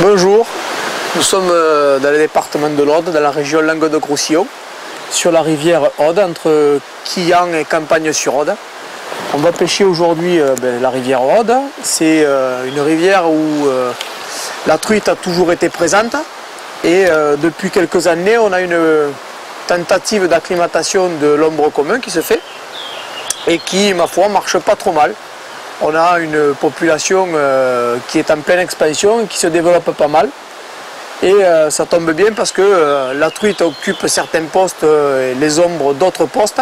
Bonjour, nous sommes dans le département de l'Aude, dans la région Languedoc-Roussillon, sur la rivière Aude, entre Quillan et Campagne-sur-Aude. On va pêcher aujourd'hui la rivière Aude. C'est une rivière où la truite a toujours été présente et depuis quelques années on a une tentative d'acclimatation de l'ombre commun qui se fait et qui, ma foi, marche pas trop mal. On a une population qui est en pleine expansion et qui se développe pas mal. Et ça tombe bien parce que la truite occupe certains postes et les ombres d'autres postes.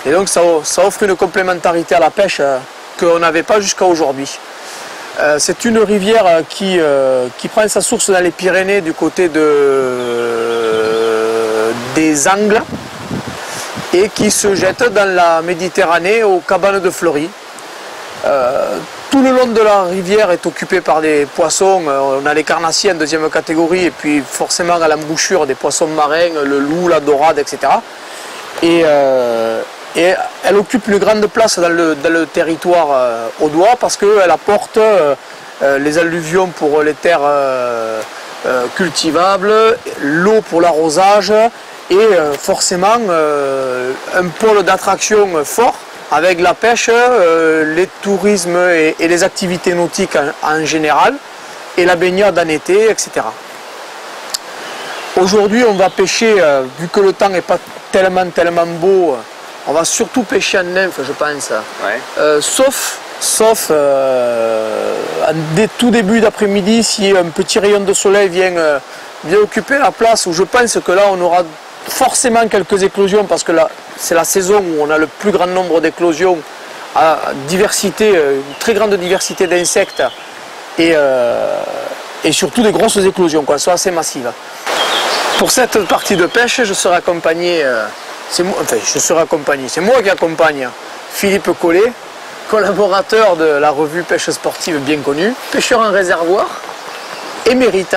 Et donc ça offre une complémentarité à la pêche qu'on n'avait pas jusqu'à aujourd'hui. C'est une rivière qui prend sa source dans les Pyrénées du côté des Angles et qui se jette dans la Méditerranée aux cabanes de Fleury. Tout le long de la rivière est occupé par des poissons. On a les carnassiers en deuxième catégorie et puis forcément à l'embouchure des poissons marins, le loup, la dorade, etc. Et elle occupe une grande place dans le territoire audois parce qu'elle apporte les alluvions pour les terres cultivables, l'eau pour l'arrosage et forcément un pôle d'attraction fort avec la pêche, les tourismes et les activités nautiques en général, et la baignade en été, etc. Aujourd'hui, on va pêcher, vu que le temps n'est pas tellement beau, on va surtout pêcher en nymphe, je pense. Ouais. Sauf tout début d'après-midi, si un petit rayon de soleil vient occuper la place, où je pense que là, on aura forcément quelques éclosions parce que là c'est la saison où on a le plus grand nombre d'éclosions, une très grande diversité d'insectes et surtout des grosses éclosions, elles sont assez massives. Pour cette partie de pêche, je serai accompagné, c'est moi qui accompagne Philippe Collet, collaborateur de la revue Pêche Sportive bien connue, pêcheur en réservoir, émérite,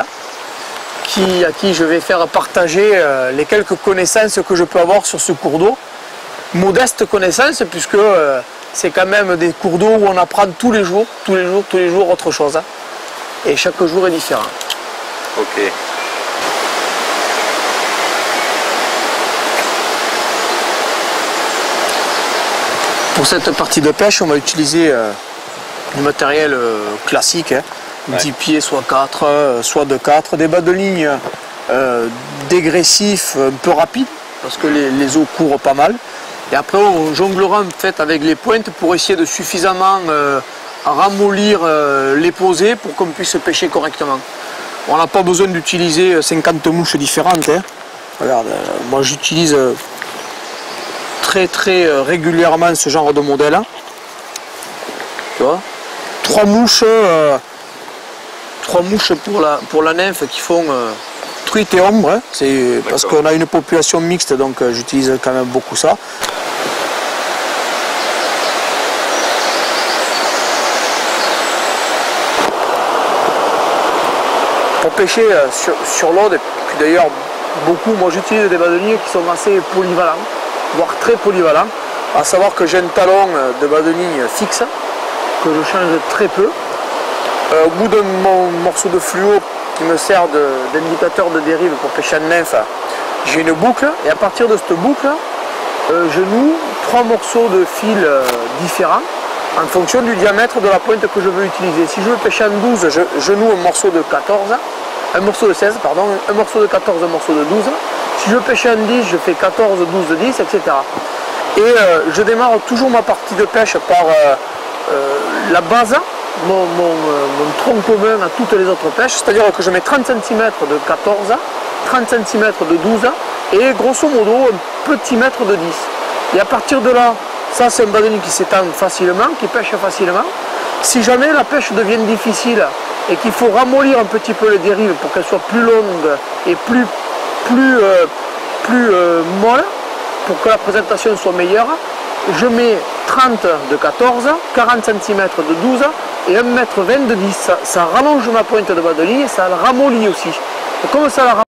à qui je vais faire partager les quelques connaissances que je peux avoir sur ce cours d'eau. Modeste connaissance puisque c'est quand même des cours d'eau où on apprend tous les jours autre chose. Et chaque jour est différent. Ok. Pour cette partie de pêche, on va utiliser du matériel classique. 10 pieds, soit 4, soit de 4, des bas de ligne dégressifs, un peu rapides, parce que les eaux courent pas mal. Et après, on jonglera en fait avec les pointes pour essayer de suffisamment ramollir les posées pour qu'on puisse pêcher correctement. On n'a pas besoin d'utiliser 50 mouches différentes. Hein. Regarde, moi j'utilise très régulièrement ce genre de modèle. Tu vois, 3 mouches pour la nymphe qui font truite et ombre, hein. C'est parce qu'on a une population mixte, donc j'utilise quand même beaucoup ça. Pour pêcher sur l'Aude, et puis d'ailleurs beaucoup, moi j'utilise des bas de ligne qui sont assez polyvalents, voire très polyvalents, à savoir que j'ai un talon de bas de ligne fixe, que je change très peu. Au bout de mon morceau de fluo qui me sert d'indicateur de dérive pour pêcher en nymphe, j'ai une boucle et à partir de cette boucle, je noue 3 morceaux de fil différents en fonction du diamètre de la pointe que je veux utiliser. Si je veux pêcher en 12, je noue un morceau de 14, un morceau de 16, pardon, un morceau de 14, un morceau de 12. Si je veux pêcher en 10, je fais 14, 12, 10, etc. Et je démarre toujours ma partie de pêche par la base, mon tronc commun à toutes les autres pêches, c'est-à-dire que je mets 30 cm de 14, 30 cm de 12 et grosso modo un petit mètre de 10. Et à partir de là, ça c'est un bas de ligne qui s'étend facilement, qui pêche facilement. Si jamais la pêche devient difficile et qu'il faut ramollir un petit peu les dérives pour qu'elles soient plus longues et plus molles, pour que la présentation soit meilleure, je mets 30 de 14, 40 cm de 12 et 1,20 m de 10. Ça rallonge ma pointe de bas de ligne et ça la ramollit aussi. Et comme ça la